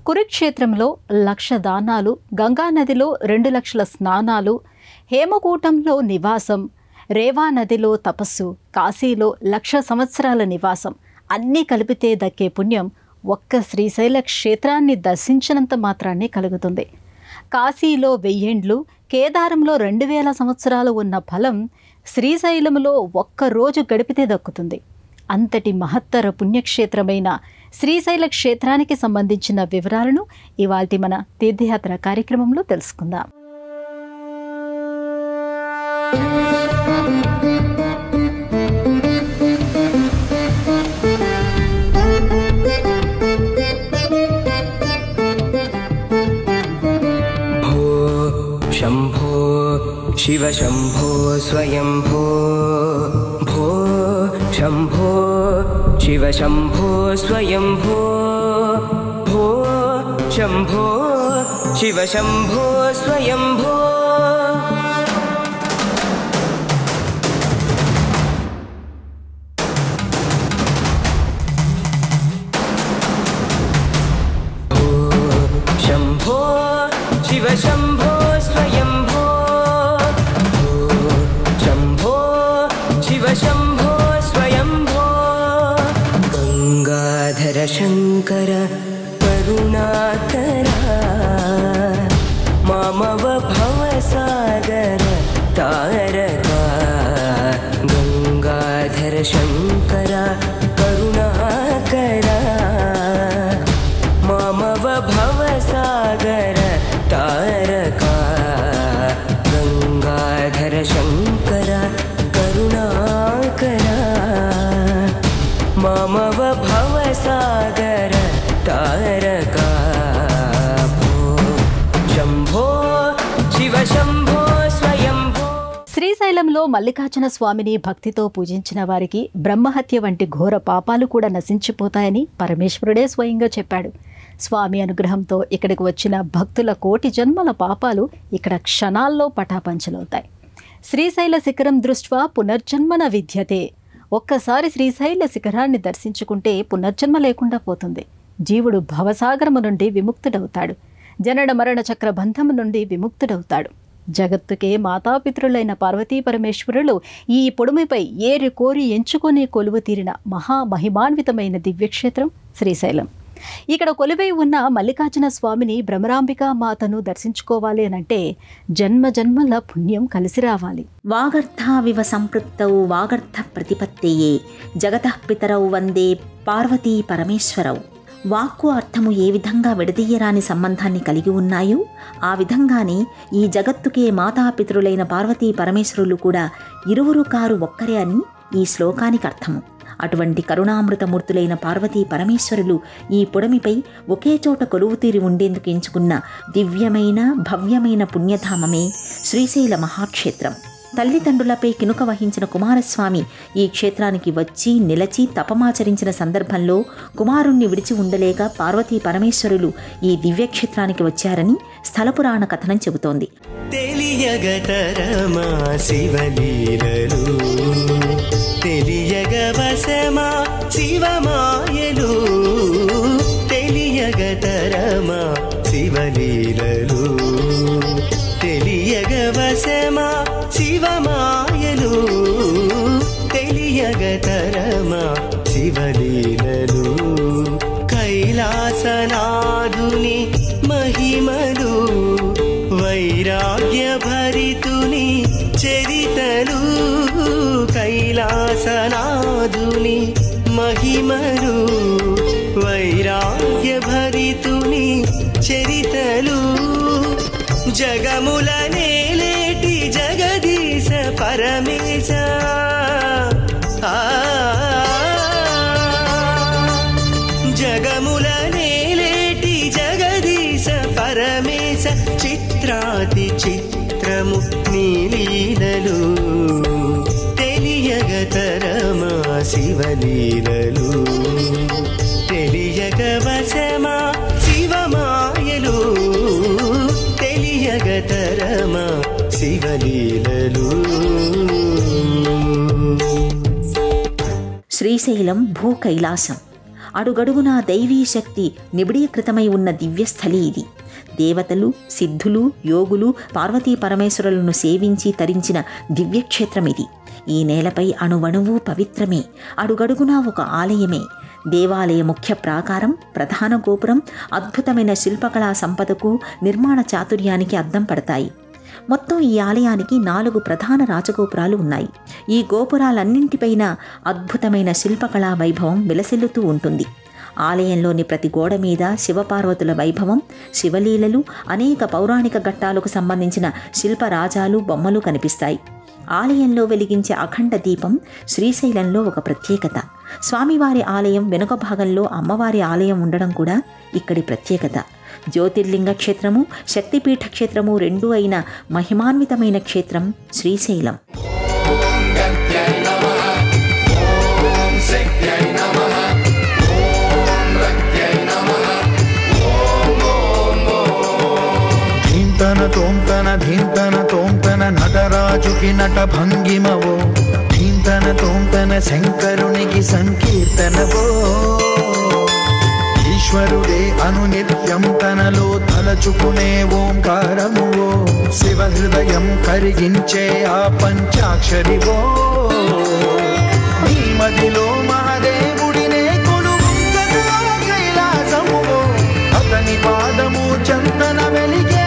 కురుక్షేత్రంలో 1,00,000 దానాలు, గంగానదిలో 2,00,000 స్నానాలు, హేమకూటంలో నివాసం, రేవా నదిలో తపస్సు, కాశీలో 1,00,000 సంవత్సరాల నివాసం అన్నీ కలిపితే దక్కే పుణ్యం ఒక్క శ్రీశైల క్షేత్రాన్ని దర్శించినంత మాత్రాన్ని కలుగుతుంది. కాశీలో 1000 ఏండ్లు, కేదారంలో 2000 సంవత్సరాలు ఉన్న ఫలం శ్రీశైలంలో ఒక్కరోజు గడిపితే దక్కుతుంది. అంతటి మహత్తర పుణ్యక్షేత్రమైన శ్రీశైల క్షేత్రానికి సంబంధించిన వివరాలను ఇవాల్టి మన తీర్థయాత్ర కార్యక్రమంలో తెలుసుకుందాం. शंभो शिव शंभो स्वयंभो भो शंभो शिव शंभो स्वयंभो भो शंभो शिव शंभो स्वयंभो शंभो शिव शंभो स्वयंभो शंभो शिव शंभो स्वयंभो गंगाधर शंकर करुणाकरा मामव भवसागर तारका गंगाधर शंकर करुणाकरा मामव भवसागर तारका गंगाधर शंकर करुणाकरा मामव भवसागर तारका शंभो शिव शंभो स्वयंभो. శ్రీశైలంలో మల్లికార్జున స్వామిని భక్తితో పూజించిన వారికి బ్రహ్మహత్య వంటి ఘోర పాపాలు కూడా నశించిపోతాయని పరమేశ్వరుడే స్వయంగా చెప్పాడు. స్వామి అనుగ్రహంతో ఇక్కడికి వచ్చిన భక్తుల కోటి జన్మల పాపాలు ఇక్కడ క్షణాల్లో పటాపంచలవుతాయి. శ్రీశైల శిఖరం దృష్ట్వా పునర్జన్మన విద్యతే. ఒక్కసారి శ్రీశైల శిఖరాన్ని దర్శించుకుంటే పునర్జన్మ లేకుండా పోతుంది. జీవుడు భవసాగరము నుండి విముక్తుడవుతాడు. జనన మరణ చక్ర బంధము నుండి విముక్తుడవుతాడు. జగత్తుకే మాతాపితృలైన పార్వతీ పరమేశ్వరులు ఈ పొడుమిపై ఏరి కోరి ఎంచుకొని కొలువు తీరిన మహామహిమాన్వితమైన దివ్యక్షేత్రం శ్రీశైలం. ఇక్కడ కొలువై ఉన్న మల్లికార్జున స్వామిని భ్రమరాంబికా మాతను దర్శించుకోవాలి అనంటే జన్మ జన్మల పుణ్యం కలిసి రావాలి. వాగర్థావివ సంపృక్తౌ వాగర్థ ప్రతిపత్తయే జగతః పితరౌ వందే పార్వతీ పరమేశ్వరౌ. వాక్కు అర్థము ఏ విధంగా విడదీయరాని సంబంధాన్ని కలిగి ఉన్నాయో ఆ విధంగానే ఈ జగత్తుకే మాతాపితరులైన పార్వతీ పరమేశ్వరులు కూడా ఇరువురు కారు ఒక్కరే అని ఈ శ్లోకానికి అర్థము. అటువంటి కరుణామృతమూర్తులైన పార్వతీ పరమేశ్వరులు ఈ పొడమిపై ఒకే చోట కొలువుతీరి ఉండేందుకు ఎంచుకున్న దివ్యమైన భవ్యమైన పుణ్యధామమే శ్రీశైల మహాక్షేత్రం. తల్లిదండ్రులపై కినుక వహించిన కుమారస్వామి ఈ క్షేత్రానికి వచ్చి నిలచి తపమాచరించిన సందర్భంలో కుమారుణ్ణి విడిచి ఉండలేక పార్వతీ పరమేశ్వరులు ఈ దివ్యక్షేత్రానికి వచ్చారని స్థలపురాణ కథనం చెబుతోంది. తెలియగతరమా శివలీలలు తెలియగవసమా శివమాయలు తెలియగతరమా శివలీలలు తెలియగవసమా శివమాయలు తెలియగతరమా శివలీలలు కైలాసనాదుని మహిమలు వైరాగ్య భరితుని చరితలు కైలాసనాదుని మహిమలు వైరాగ్య భరితుని చరితలు జగముల నేలేటి జగదీశ పరమేశ జగముల నేలేటి జగదీశ పరమేశ చిత్రాతి చిత్రము నీలీలలు తెలియగతరమా శివలీలలు తెలియగవసమా శివమాయలు తెలియగతరమా శివలీలలు. శ్రీశైలం భూ కైలాసం. అడుగడుగునా దైవీ శక్తి నిబిడీకృతమై ఉన్న దివ్యస్థలి ఇది. దేవతలు, సిద్ధులు, యోగులు, పార్వతీ పరమేశ్వరులను సేవించి తరించిన దివ్యక్షేత్రం ఇది. ఈ నేలపై అణువణువు పవిత్రమే, అడుగడుగునా ఒక ఆలయమే. దేవాలయ ముఖ్య ప్రాకారం, ప్రధాన గోపురం అద్భుతమైన శిల్పకళా సంపదకు, నిర్మాణ చాతుర్యానికి అద్దం పడతాయి. మొత్తం ఈ ఆలయానికి 4 ప్రధాన రాజగోపురాలు ఉన్నాయి. ఈ గోపురాలన్నింటిపైన అద్భుతమైన శిల్పకళా వైభవం విలసిల్లుతూ ఉంటుంది. ఆలయంలోని ప్రతి గోడ మీద శివపార్వతుల వైభవం, శివలీలలు, అనేక పౌరాణిక ఘట్టాలకు సంబంధించిన శిల్పరాజాలు, బొమ్మలు కనిపిస్తాయి. ఆలయంలో వెలిగించే అఖండ దీపం శ్రీశైలంలో ఒక ప్రత్యేకత. స్వామివారి ఆలయం వెనుక భాగంలో అమ్మవారి ఆలయం ఉండడం కూడా ఇక్కడి ప్రత్యేకత. జ్యోతిర్లింగ క్షేత్రము, శక్తిపీఠ క్షేత్రము రెండూ అయిన మహిమాన్వితమైన క్షేత్రం శ్రీశైలం. తోంతన ధీంతన తోంతన నటరాజుకి నట భంగిమవో, ధీంతన తోంతన శంకరునికి సంకీర్తనవో. ఈశ్వరుడే అనునిత్యం తనలో తలచుకునే ఓంకారమువో, శివ హృదయం కరిగించే ఆ పంచాక్షరివో. నీ మదిలో మహాదేవుడినే కొలువుంచనువో కైలాసమువో, అతని పాదము చందన వెలిగే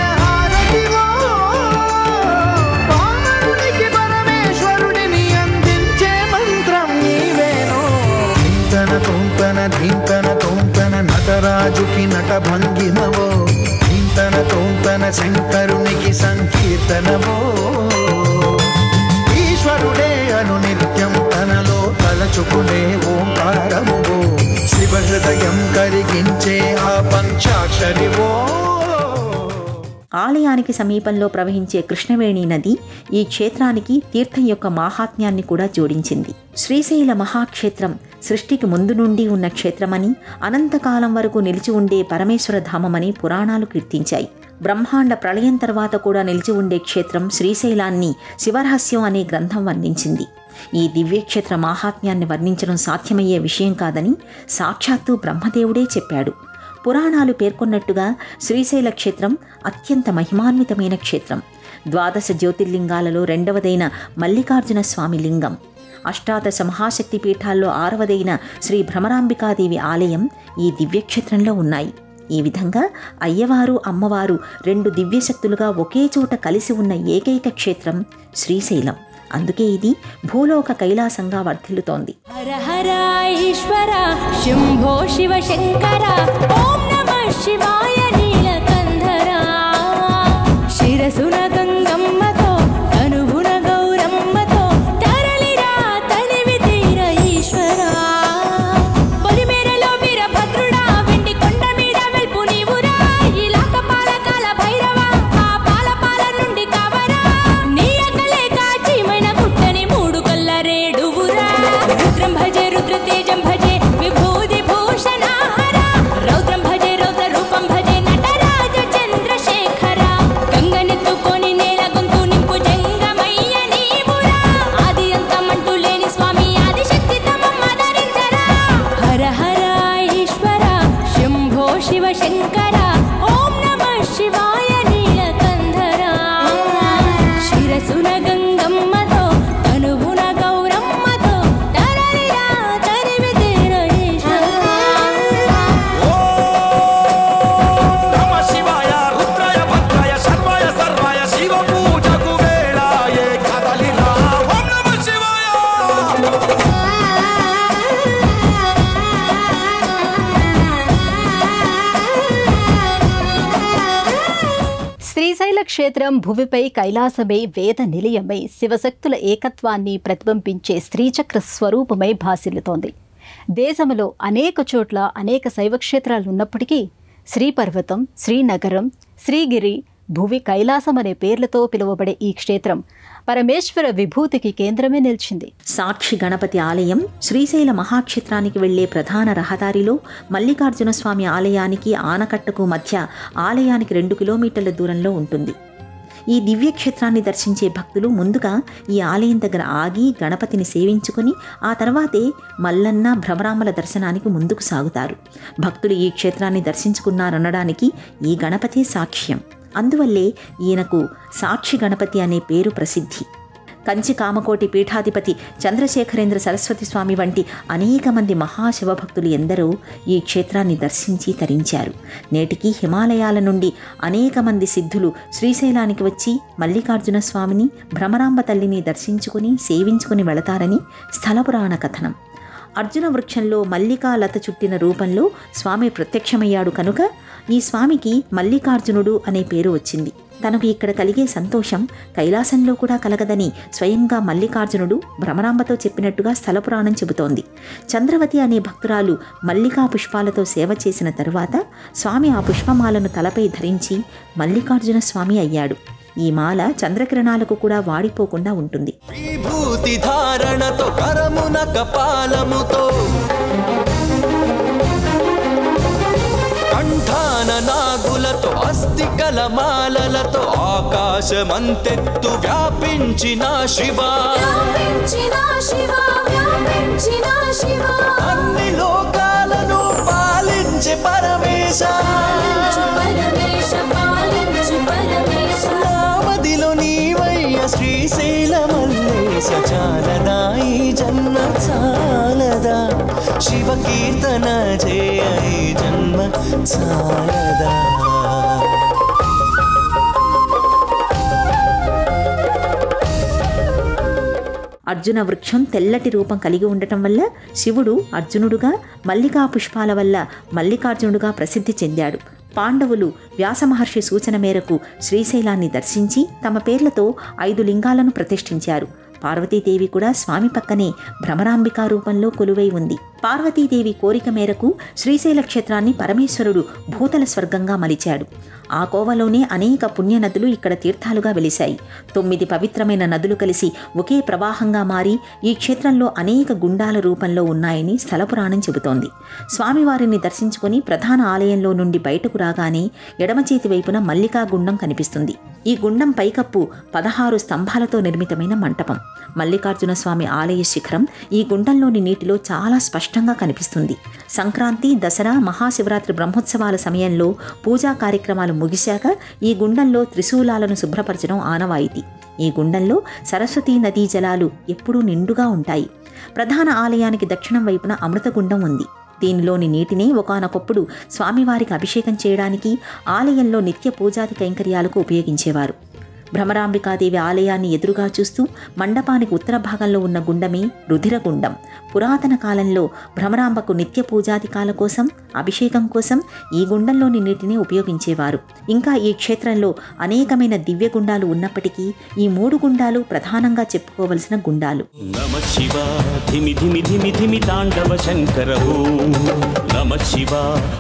ధీంతన తోంతన నటరాజుకి నట భంగిమవో, ధీంతన తోంతన శంకరునికి సంకీర్తనవో. ఈశ్వరుడే అనునిత్యం తనలో తలచుకునే ఓంకారమువో, శివ హృదయం కరిగించే ఆ పంచాక్షరివో. ఆలయానికి సమీపంలో ప్రవహించే కృష్ణవేణి నది ఈ క్షేత్రానికి తీర్థం యొక్క మాహాత్మ్యాన్ని కూడా జోడించింది. శ్రీశైల మహాక్షేత్రం సృష్టికి ముందు నుండి ఉన్న క్షేత్రమని, అనంతకాలం వరకు నిలిచి ఉండే పరమేశ్వర ధామమని పురాణాలు కీర్తించాయి. బ్రహ్మాండ ప్రళయం తర్వాత కూడా నిలిచి ఉండే క్షేత్రం శ్రీశైలాన్ని శివరహస్యం అనే గ్రంథం వర్ణించింది. ఈ దివ్యక్షేత్ర మాహాత్మ్యాన్ని వర్ణించడం సాధ్యమయ్యే విషయం కాదని సాక్షాత్తు బ్రహ్మదేవుడే చెప్పాడు. పురాణాలు పేర్కొన్నట్టుగా శ్రీశైల క్షేత్రం అత్యంత మహిమాన్వితమైన క్షేత్రం. 12 జ్యోతిర్లింగాలలో 2వదైన మల్లికార్జున స్వామి లింగం, అష్టాదశ మహాశక్తి పీఠాల్లో 6వదైన శ్రీ భ్రమరాంబికాదేవి ఆలయం ఈ దివ్యక్షేత్రంలో ఉన్నాయి. ఈ విధంగా అయ్యవారు, అమ్మవారు 2 దివ్యశక్తులుగా ఒకే చోట కలిసి ఉన్న ఏకైక క్షేత్రం శ్రీశైలం. అందుకే ఇది భూలోక కైలాసంగా వర్ధిల్లుతోంది. హర హర ఈశ్వర శంభో శివ శంకర, ఓం నమః శివాయ నీలకంధర. శిరసున గంగమ్మతో తనువున గౌరమ్మతో తరలిరా తనివి తీర ఈశ్వర. పొలిమేరలో వీరభద్రుడా, వెండి కొండ మీద వెల్పు నీవురా. ఇలాక పాలకాల భైరవ, ఆ పాల నుండి కావరా. నీ అక్కలేక చీమైన గుట్టని 3 కళ్ళ రేడువురా. రుద్రం భజే రుద్ర తేజం భజే విభూది భూషణాహర, రౌద్రం భజే రౌద్ర రూపం భజే నటరాజ చంద్రశేఖర. గంగనెత్తుకొని నేల గొంతు నింపు జంగమయ్య నీవురా. ఆది అంతమంటూ లేని స్వామి ఆదిశక్తి తమం ఆదరించరా. హర హర ఈశ్వర శంభో శివ శంకర, ఓం నమః శివాయ నీలకంధర. శిరసున గంగమ్మతో తనువున గౌరమ్మతో తరలిరా తనివి తీర ఈశ్వర. నమ శివాయ రుద్రాయ భద్రాయ సర్వాయ సర్వాయ శివ పూజకు వేళాయే కదలిరా. ఓం నమ శివాయ. శ్రీశైల క్షేత్రం భువిపై కైలాసమై వేద నిలయమై శివశక్తుల ఏకత్వాన్ని ప్రతిబింబించే శ్రీచక్ర స్వరూపమై భాసిల్లుతోంది. దేశంలో అనేక చోట్ల అనేక శైవక్షేత్రాలు ఉన్నప్పటికీ శ్రీపర్వతం, శ్రీనగరం, శ్రీగిరి, భువి కైలాసం అనే పేర్లతో పిలువబడే ఈ క్షేత్రం పరమేశ్వర విభూతికి కేంద్రమే నిలిచింది. సాక్షి గణపతి ఆలయం శ్రీశైల మహాక్షేత్రానికి వెళ్లే ప్రధాన రహదారిలో మల్లికార్జున స్వామి ఆలయానికి, ఆనకట్టకు మధ్య ఆలయానికి 2 కిలోమీటర్ల దూరంలో ఉంటుంది. ఈ దివ్యక్షేత్రాన్ని దర్శించే భక్తులు ముందుగా ఈ ఆలయం దగ్గర ఆగి గణపతిని సేవించుకొని ఆ తర్వాతే మల్లన్న భ్రమరాంబల దర్శనానికి ముందుకు సాగుతారు. భక్తులు ఈ క్షేత్రాన్ని దర్శించుకున్నారనడానికి ఈ గణపతే సాక్ష్యం. అందువల్లే ఈయనకు సాక్షి గణపతి అనే పేరు ప్రసిద్ధి. కంచి కామకోటి పీఠాధిపతి చంద్రశేఖరేంద్ర సరస్వతి స్వామి వంటి అనేక మంది మహాశివభక్తులు ఎందరో ఈ క్షేత్రాన్ని దర్శించి తరించారు. నేటికి హిమాలయాల నుండి అనేక మంది సిద్ధులు శ్రీశైలానికి వచ్చి మల్లికార్జున స్వామిని భ్రమరాంబ తల్లిని దర్శించుకుని సేవించుకుని వెళతారని స్థల పురాణ కథనం. అర్జున వృక్షంలో మల్లికా లత చుట్టిన రూపంలో స్వామి ప్రత్యక్షమయ్యాడు కనుక ఈ స్వామికి మల్లికార్జునుడు అనే పేరు వచ్చింది. తనకు ఇక్కడ కలిగే సంతోషం కైలాసంలో కూడా కలగదని స్వయంగా మల్లికార్జునుడు భ్రమరాంబతో చెప్పినట్టుగా స్థల పురాణం చెబుతోంది. చంద్రవతి అనే భక్తురాలు మల్లికా పుష్పాలతో సేవ చేసిన తరువాత స్వామి ఆ పుష్పమాలను తలపై ధరించి మల్లికార్జున స్వామి అయ్యాడు. ఈ మాల చంద్రకిరణాలకు కూడా వాడిపోకుండా ఉంటుంది. విభూతి ధారణతో కరమున కపాలముతో కంఠాన నాగులతో అస్థికల మాలలతో ఆకాశమంతెత్తు వ్యాపించిన శివా, అన్ని లోకాలను పాలించే పరమేశ, నామదిలో నీవయ్య శ్రీశైల మల్లేశ. చాలదా ఈ జన్మ చాలదా, శివ కీర్తన జయ ఈ జన్మ చాలదా. అర్జున వృక్షం తెల్లటి రూపం కలిగి ఉండటం వల్ల శివుడు అర్జునుడుగా, మల్లికా పుష్పాల వల్ల మల్లికార్జునుడుగా ప్రసిద్ధి చెందాడు. పాండవులు వ్యాసమహర్షి సూచన మేరకు శ్రీశైలాన్ని దర్శించి తమ పేర్లతో 5 లింగాలను ప్రతిష్ఠించారు. పార్వతీదేవి కూడా స్వామి పక్కనే భ్రమరాంబికా రూపంలో కొలువై ఉంది. పార్వతీదేవి కోరిక మేరకు శ్రీశైల క్షేత్రాన్ని పరమేశ్వరుడు భూతల స్వర్గంగా మలిచాడు. ఆ కోవలోనే అనేక పుణ్యనదులు ఇక్కడ తీర్థాలుగా వెలిశాయి. 9 పవిత్రమైన నదులు కలిసి ఒకే ప్రవాహంగా మారి ఈ క్షేత్రంలో అనేక గుండాల రూపంలో ఉన్నాయని స్థల పురాణం చెబుతోంది. స్వామివారిని దర్శించుకుని ప్రధాన ఆలయంలో నుండి బయటకు రాగానే ఎడమ చేతి వైపున మల్లికా గుండం కనిపిస్తుంది. ఈ గుండం పైకప్పు 16 స్తంభాలతో నిర్మితమైన మంటపం. మల్లికార్జున స్వామి ఆలయ శిఖరం ఈ గుండంలోని నీటిలో చాలా స్పష్టంగా కనిపిస్తుంది. సంక్రాంతి, దసరా, మహాశివరాత్రి బ్రహ్మోత్సవాల సమయంలో పూజా కార్యక్రమాలు ముగిశాక ఈ గుండంలో త్రిశూలాలను శుభ్రపరచడం ఆనవాయితీ. ఈ గుండంలో సరస్వతీ నదీ జలాలు ఎప్పుడూ నిండుగా ఉంటాయి. ప్రధాన ఆలయానికి దక్షిణం వైపున అమృతగుండం ఉంది. దీనిలోని నీటిని ఒకానొకప్పుడు స్వామివారికి అభిషేకం చేయడానికి, ఆలయంలో నిత్య పూజాది కైంకర్యాలకు ఉపయోగించేవారు. భ్రమరాంబికాదేవి ఆలయాన్ని ఎదురుగా చూస్తూ మండపానికి ఉత్తర భాగంలో ఉన్న గుండమే రుధిరగుండం. పురాతన కాలంలో భ్రమరాంబకు నిత్య పూజాదికాల కోసం, అభిషేకం కోసం ఈ గుండంలోని నీటిని ఉపయోగించేవారు. ఇంకా ఈ క్షేత్రంలో అనేకమైన దివ్య గుండాలు ఉన్నప్పటికీ ఈ 3 గుండాలు ప్రధానంగా చెప్పుకోవలసిన గుండాలు. నమ శివ ధిమి ధిమి ధిమి ధిమి తాండవ శంకర ఓం, నమ శివ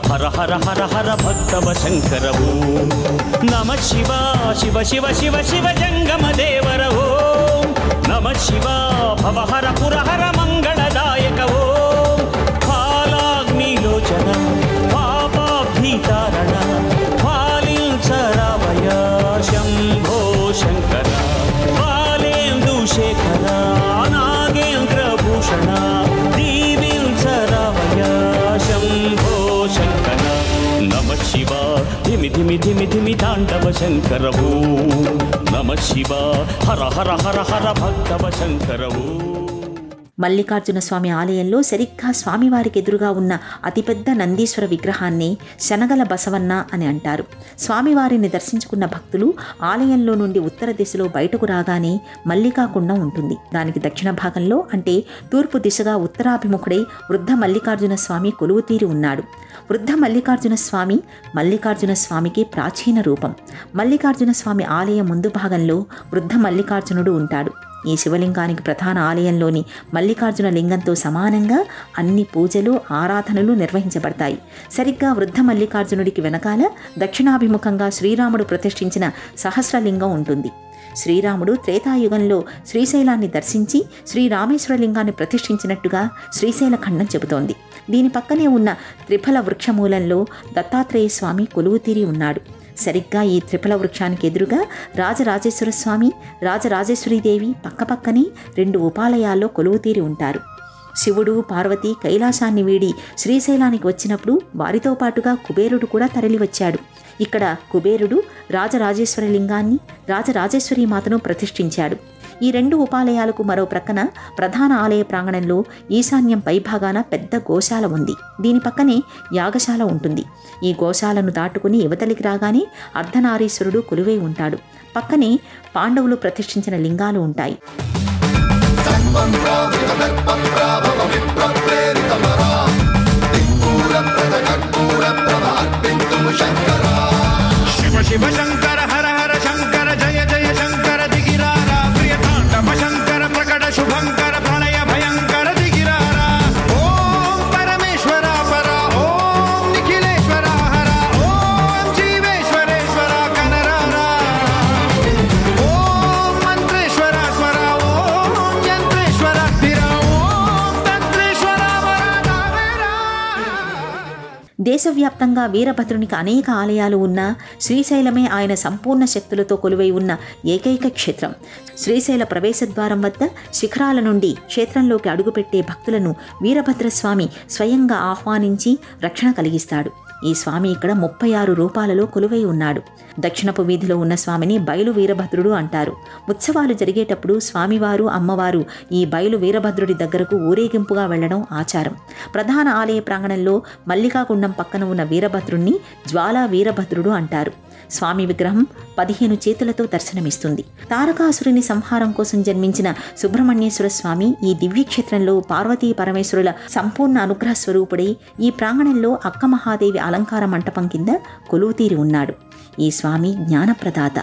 హర హర హర హర భక్తవ శంకర ఓం, నమ శివ శివ శివ శివ శివ జంగమ దేవర ఓం, నమ శివ భవహర పురహర మంగళదాయక ఓం, ఫాలాగ్నిలోచన పాపాభీతారణ ఫాలించరావయ శంభో శంకర, బాలేందు శేఖర నాగేంద్రభూషణ దీవించరావయ శంభో శంకర, నమ శివ ధిమి ధిమి ధిమి ధిమి తాండవ శంకర ఓం, నమ శివ హర హర హర హర భక్తవ శంకర ఓం. మల్లికార్జున స్వామి ఆలయంలో సరిగ్గా స్వామివారికి ఎదురుగా ఉన్న అతిపెద్ద నందీశ్వర విగ్రహాన్ని శనగల బసవన్న అని అంటారు. స్వామివారిని దర్శించుకున్న భక్తులు ఆలయంలో నుండి ఉత్తర దిశలో బయటకు రాగానే మల్లికా కుండం ఉంటుంది. దానికి దక్షిణ భాగంలో అంటే తూర్పు దిశగా ఉత్తరాభిముఖుడై వృద్ధ మల్లికార్జున స్వామి కొలువుతీరి ఉన్నాడు. వృద్ధ మల్లికార్జున స్వామి మల్లికార్జున స్వామికి ప్రాచీన రూపం. మల్లికార్జున స్వామి ఆలయం ముందు భాగంలో వృద్ధ మల్లికార్జునుడు ఉంటాడు. ఈ శివలింగానికి ప్రధాన ఆలయంలోని మల్లికార్జున లింగంతో సమానంగా అన్ని పూజలు, ఆరాధనలు నిర్వహించబడతాయి. సరిగ్గా వృద్ధ మల్లికార్జునుడికి వెనకాల దక్షిణాభిముఖంగా శ్రీరాముడు ప్రతిష్ఠించిన సహస్రలింగం ఉంటుంది. శ్రీరాముడు త్రేతాయుగంలో శ్రీశైలాన్ని దర్శించి శ్రీరామేశ్వరలింగాన్ని ప్రతిష్ఠించినట్టుగా శ్రీశైల ఖండం చెబుతోంది. దీని పక్కనే ఉన్న త్రిఫల వృక్షమూలంలో దత్తాత్రేయ స్వామి కొలువుతీరి ఉన్నాడు. సరిగ్గా ఈ త్రిఫల వృక్షానికి ఎదురుగా రాజరాజేశ్వర స్వామి, రాజరాజేశ్వరీదేవి పక్కపక్కనే 2 ఉపాలయాల్లో కొలువుతీరి ఉంటారు. శివుడు, పార్వతి కైలాసాన్ని వీడి శ్రీశైలానికి వచ్చినప్పుడు వారితో పాటుగా కుబేరుడు కూడా తరలివచ్చాడు. ఇక్కడ కుబేరుడు రాజరాజేశ్వర లింగాన్ని, రాజరాజేశ్వరీ మాతను ప్రతిష్ఠించాడు. ఈ 2 ఉపాలయాలకు మరో ప్రక్కన ప్రధాన ఆలయ ప్రాంగణంలో ఈశాన్యం పైభాగాన పెద్ద గోశాల ఉంది. దీని పక్కనే యాగశాల ఉంటుంది. ఈ గోశాలను దాటుకుని యువతలికి రాగానే అర్ధనారీశ్వరుడు కొలువై ఉంటాడు. పక్కనే పాండవులు ప్రతిష్ఠించిన లింగాలు ఉంటాయి. శివ శివ శంకర హర హర శంకర జయ జయ శంకర దిగిరారా ప్రియ తాండవ శంకర ప్రకట శుభంకర ప్రళయ భయంకర దిగిరారా. ఓం పరమేశ్వర పర, ఓం నిఖిలేశ్వర హర, ఓం జీవేశ్వరేశ్వర కనరారా. ఓం మంత్రేశ్వర స్వర, ఓం యంత్రేశ్వర స్థిర, ఓం తంత్రేశ్వర వరదావేరా. దేశవ్యాప్తంగా వీరభద్రునికి అనేక ఆలయాలు ఉన్నా శ్రీశైలమే ఆయన సంపూర్ణ శక్తులతో కొలువై ఉన్న ఏకైక క్షేత్రం. శ్రీశైల ప్రవేశద్వారం వద్ద శిఖరాల నుండి క్షేత్రంలోకి అడుగుపెట్టే భక్తులను వీరభద్రస్వామి స్వయంగా ఆహ్వానించి రక్షణ కలిగిస్తాడు. ఈ స్వామి ఇక్కడ 36 రూపాలలో కొలువై ఉన్నాడు. దక్షిణపు వీధిలో ఉన్న స్వామిని బయలు వీరభద్రుడు అంటారు. ఉత్సవాలు జరిగేటప్పుడు స్వామివారు, అమ్మవారు ఈ బయలు వీరభద్రుడి దగ్గరకు ఊరేగింపుగా వెళ్లడం ఆచారం. ప్రధాన ఆలయ ప్రాంగణంలో మల్లికాకుండం పక్కన ఉన్న వీరభద్రుణ్ణి జ్వాలా వీరభద్రుడు అంటారు. స్వామి విగ్రహం 15 చేతులతో దర్శనమిస్తుంది. తారకాసురుని సంహారం కోసం జన్మించిన సుబ్రహ్మణ్యేశ్వర స్వామి ఈ దివ్యక్షేత్రంలో పార్వతీ పరమేశ్వరుల సంపూర్ణ అనుగ్రహ స్వరూపుడై ఈ ప్రాంగణంలో అక్క మహాదేవి అలంకార మంటపం కింద కొలువుతీరి ఉన్నాడు. ఈ స్వామి జ్ఞానప్రదాత.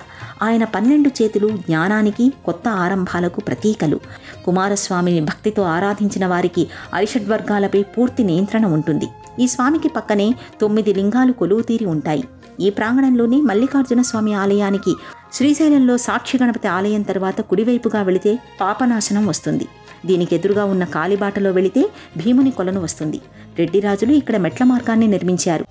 ఆయన 12 చేతులు జ్ఞానానికి, కొత్త ఆరంభాలకు ప్రతీకలు. కుమారస్వామిని భక్తితో ఆరాధించిన వారికి అరిషడ్వర్గాలపై పూర్తి నియంత్రణ ఉంటుంది. ఈ స్వామికి పక్కనే 9 లింగాలు కొలువుతీరి ఉంటాయి. ఈ ప్రాంగణంలోనే మల్లికార్జున స్వామి ఆలయానికి శ్రీశైలంలో సాక్షి గణపతి ఆలయం తర్వాత కుడివైపుగా వెళితే పాపనాశనం వస్తుంది. దీనికి ఎదురుగా ఉన్న కాలిబాటలో వెళితే భీముని కొలను వస్తుంది. రెడ్డిరాజులు ఇక్కడ మెట్ల మార్గాన్ని నిర్మించారు.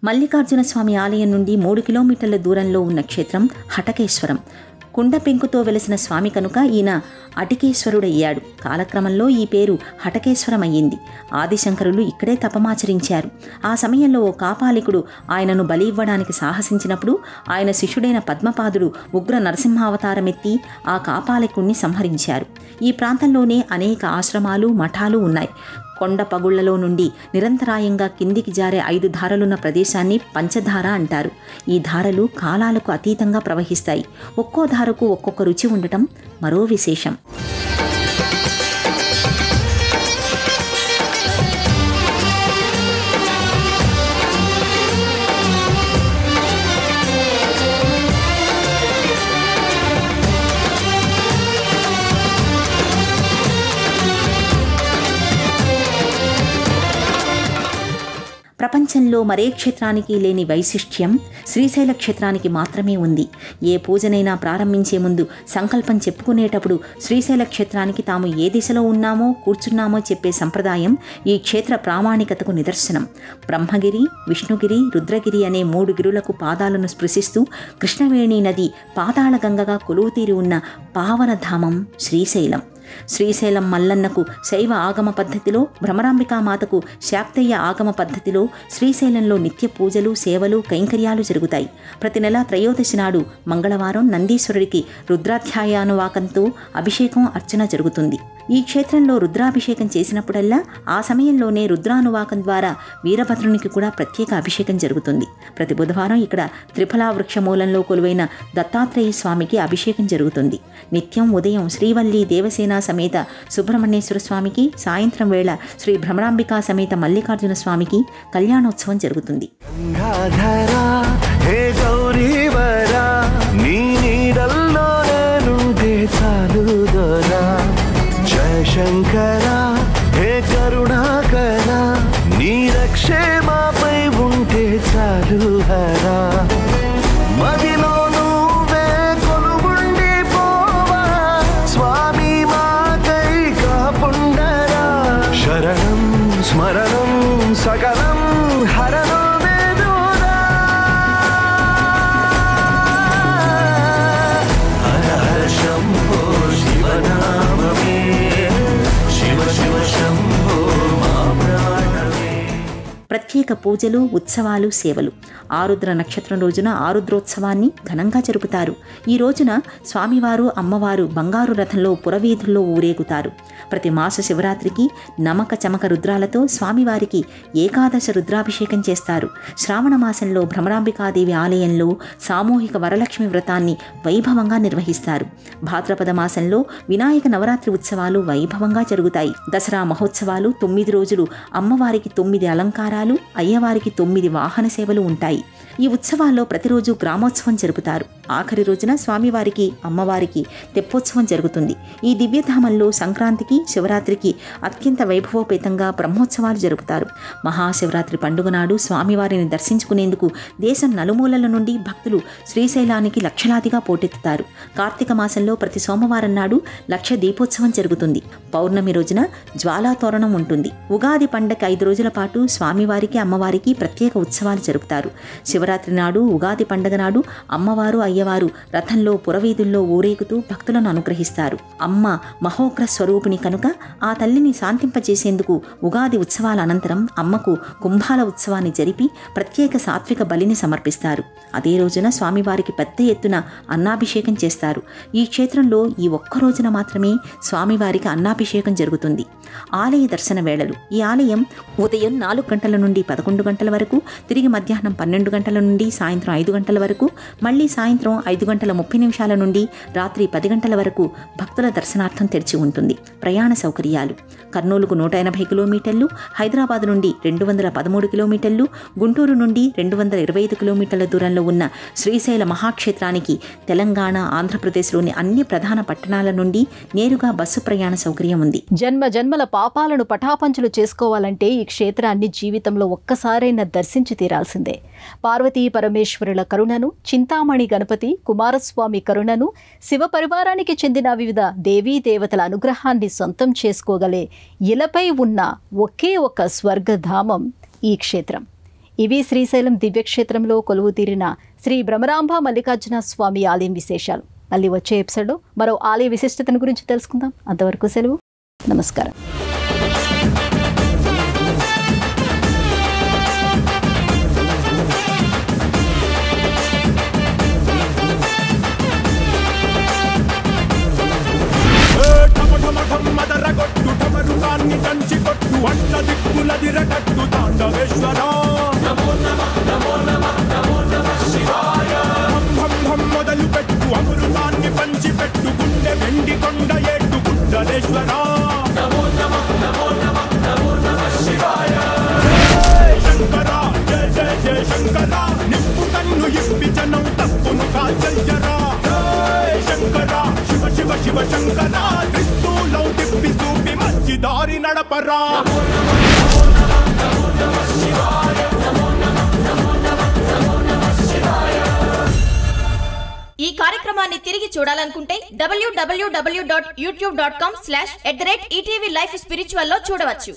మల్లికార్జున స్వామి ఆలయం నుండి 3 కిలోమీటర్ల దూరంలో ఉన్న క్షేత్రం హటకేశ్వరం. కుండ పెంకుతో వెలిసిన స్వామి కనుక ఈయన అటికేశ్వరుడయ్యాడు. కాలక్రమంలో ఈ పేరు హటకేశ్వరం అయ్యింది. ఆదిశంకరులు ఇక్కడే తపమాచరించారు. ఆ సమయంలో ఓ కాపాలికుడు ఆయనను బలి ఇవ్వడానికి సాహసించినప్పుడు ఆయన శిష్యుడైన పద్మపాదుడు ఉగ్ర నరసింహావతారమెత్తి ఆ కాపాలికుణ్ణి సంహరించారు. ఈ ప్రాంతంలోనే అనేక ఆశ్రమాలు, మఠాలు ఉన్నాయి. కొండ పగుళ్లలో నుండి నిరంతరాయంగా కిందికి జారే 5 ధారలున్న ప్రదేశాన్ని పంచధార అంటారు. ఈ ధారలు కాలాలకు అతీతంగా ప్రవహిస్తాయి. ఒక్కో ధారకు ఒక్కొక్క రుచి ఉండటం మరో విశేషం. ప్రపంచంలో మరే క్షేత్రానికి లేని వైశిష్ట్యం శ్రీశైల క్షేత్రానికి మాత్రమే ఉంది. ఏ పూజనైనా ప్రారంభించే ముందు సంకల్పం చెప్పుకునేటప్పుడు శ్రీశైల క్షేత్రానికి తాము ఏ దిశలో ఉన్నామో కూర్చున్నామో చెప్పే సంప్రదాయం ఈ క్షేత్ర ప్రామాణికతకు నిదర్శనం. బ్రహ్మగిరి, విష్ణుగిరి, రుద్రగిరి అనే 3 గిరులకు పాదాలను స్పృశిస్తూ కృష్ణవేణి నది పాతాళగంగగా కొలువుతీరి ఉన్న పావనధామం శ్రీశైలం. శ్రీశైలం మల్లన్నకు శైవ ఆగమ పద్ధతిలో, భ్రమరాంబికామాతకు శాక్తేయ ఆగమ పద్ధతిలో శ్రీశైలంలో నిత్య పూజలు, సేవలు, కైంకర్యాలు జరుగుతాయి. ప్రతి నెల త్రయోదశి నాడు మంగళవారం నందీశ్వరుడికి రుద్రాధ్యాయానువాకంతో అభిషేకం, అర్చన జరుగుతుంది. ఈ క్షేత్రంలో రుద్రాభిషేకం చేసినప్పుడల్లా ఆ సమయంలోనే రుద్రానువాకం ద్వారా వీరభద్రునికి కూడా ప్రత్యేక అభిషేకం జరుగుతుంది. ప్రతి బుధవారం ఇక్కడ త్రిఫలా వృక్షమూలంలో కొలువైన దత్తాత్రేయ స్వామికి అభిషేకం జరుగుతుంది. నిత్యం ఉదయం శ్రీవల్లి దేవసేన సమేత సుబ్రహ్మణ్యేశ్వర స్వామికి, సాయంత్రం వేళ శ్రీ భ్రమరాంబికా సమేత మల్లికార్జున స్వామికి కళ్యాణోత్సవం జరుగుతుంది. శంకరా హే కరుణాకరా, నీ రక్షేమాపై ఉంటే చాలు హరా. మదిలో నువ్వే కొలువుండి పోవా, స్వామి మాకై కాపుండరా. శరణం స్మరణం సకలం హరణం వేదోరా. హర హర శంభో శివనామమే, శివ శివ శంభో మా ప్రాణమే. ప్రత్యేక పూజలు, ఉత్సవాలు, సేవలు. ఆరుద్ర నక్షత్రం రోజున ఆరుద్రోత్సవాన్ని ఘనంగా జరుపుతారు. ఈ రోజున స్వామివారు, అమ్మవారు బంగారు రథంలో పురవీధుల్లో ఊరేగుతారు. ప్రతి మాస శివరాత్రికి నమక చమక రుద్రాలతో స్వామివారికి ఏకాదశ రుద్రాభిషేకం చేస్తారు. శ్రావణ మాసంలో భ్రమరాంబికాదేవి ఆలయంలో సామూహిక వరలక్ష్మి వ్రతాన్ని వైభవంగా నిర్వహిస్తారు. భాద్రపద మాసంలో వినాయక నవరాత్రి ఉత్సవాలు వైభవంగా జరుగుతాయి. దసరా మహోత్సవాలు 9 రోజులు అమ్మవారికి 9 అలంకారాలు, అయ్యవారికి 9 వాహన సేవలు ఉంటాయి. ఈ ఉత్సవాల్లో ప్రతిరోజు గ్రామోత్సవం జరుపుతారు. ఆఖరి రోజున స్వామివారికి, అమ్మవారికి తెప్పోత్సవం జరుగుతుంది. ఈ దివ్యధామంలో సంక్రాంతికి, శివరాత్రికి అత్యంత వైభవోపేతంగా బ్రహ్మోత్సవాలు జరుపుతారు. మహాశివరాత్రి పండుగ నాడు స్వామివారిని దర్శించుకునేందుకు దేశం నలుమూలల నుండి భక్తులు శ్రీశైలానికి లక్షలాదిగా పోటెత్తుతారు. కార్తీక మాసంలో ప్రతి సోమవారం నాడు లక్ష దీపోత్సవం జరుగుతుంది. పౌర్ణమి రోజున జ్వాలాతోరణం ఉంటుంది. ఉగాది పండగ 5 రోజుల పాటు స్వామివారికి, అమ్మవారికి ప్రత్యేక ఉత్సవాలు జరుపుతారు. శివరాత్రి నాడు, ఉగాది పండగ నాడు అమ్మవారు, అయ్యవారు రథంలో పురవీధుల్లో ఊరేగుతూ భక్తులను అనుగ్రహిస్తారు. అమ్మ మహోగ్ర స్వరూపిణి కనుక ఆ తల్లిని శాంతింపజేసేందుకు ఉగాది ఉత్సవాల అనంతరం అమ్మకు కుంభాల ఉత్సవాన్ని జరిపి ప్రత్యేక సాత్విక బలిని సమర్పిస్తారు. అదే రోజున స్వామివారికి పెద్ద ఎత్తున అన్నాభిషేకం చేస్తారు. ఈ క్షేత్రంలో ఈ ఒక్క రోజున మాత్రమే స్వామివారికి అన్నాభిషేకం జరుగుతుంది. ఆలయ దర్శన వేళలు. ఈ ఆలయం ఉదయం 4 గంటల నుండి 11 గంటల వరకు, తిరిగి మధ్యాహ్నం 12 గంటల నుండి సాయంత్రం 5 గంటల వరకు, మళ్లీ సాయంత్రం 5:30 నుండి రాత్రి 10 గంటల వరకు భక్తుల దర్శనార్థం తెరిచి ఉంటుంది. ప్రయాణ సౌకర్యాలు. కర్నూలుకు 180 కిలోమీటర్లు, హైదరాబాద్ నుండి 213 కిలోమీటర్లు, గుంటూరు నుండి 225 కిలోమీటర్ల దూరంలో ఉన్న శ్రీశైల మహాక్షేత్రానికి తెలంగాణ, ఆంధ్రప్రదేశ్లోని అన్ని ప్రధాన పట్టణాల నుండి నేరుగా బస్సు ప్రయాణ సౌకర్యం ఉంది. జన్మ జన్మల పాపాలను పటాపంచులు చేసుకోవాలంటే ఈ క్షేత్రాన్ని జీవితంలో ఒక్కసారైనా దర్శించి తీరాల్సిందే. పార్వతీ పరమేశ్వరుల కరుణను, చింతామణి గణపతి, కుమారస్వామి కరుణను, శివ పరివారానికి చెందిన వివిధ దేవీ దేవతల అనుగ్రహాన్ని సొంతం చేసుకోగలే ఇలపై ఉన్న ఒకే ఒక స్వర్గధామం ఈ క్షేత్రం. ఇవి శ్రీశైలం దివ్యక్షేత్రంలో కొలువు తీరిన శ్రీ భ్రమరాంబ మల్లికార్జున స్వామి ఆలయం విశేషాలు. మళ్ళీ వచ్చే ఎపిసోడ్లో మరో ఆలయ విశిష్టతను గురించి తెలుసుకుందాం. అంతవరకు సెలవు. నమస్కారం. మదరగొట్టు టమరుకాన్ని దంచి కొట్టు అట్ల దిక్కులదిరగట్టు తాండవేశ్వర మొదలు పెట్టు అమృతాన్ని పంచి పెట్టు గుండె వెండి కొండ ఏట్టు గుడ్డలేశ్వర శంకర జయ జయ జయ శంకర నిప్పు కన్ను ఇప్పి జనం తప్పును కాల్చయ్యరా. శంకర శివ శివ శివ శంకర త్రిశూలం తిప్పి చూపి మంచి దారి నడపరా. ఈ కార్యక్రమాన్ని తిరిగి చూడాలనుకుంటే www.youtube.com/@ETV Life Spiritual లో చూడవచ్చు.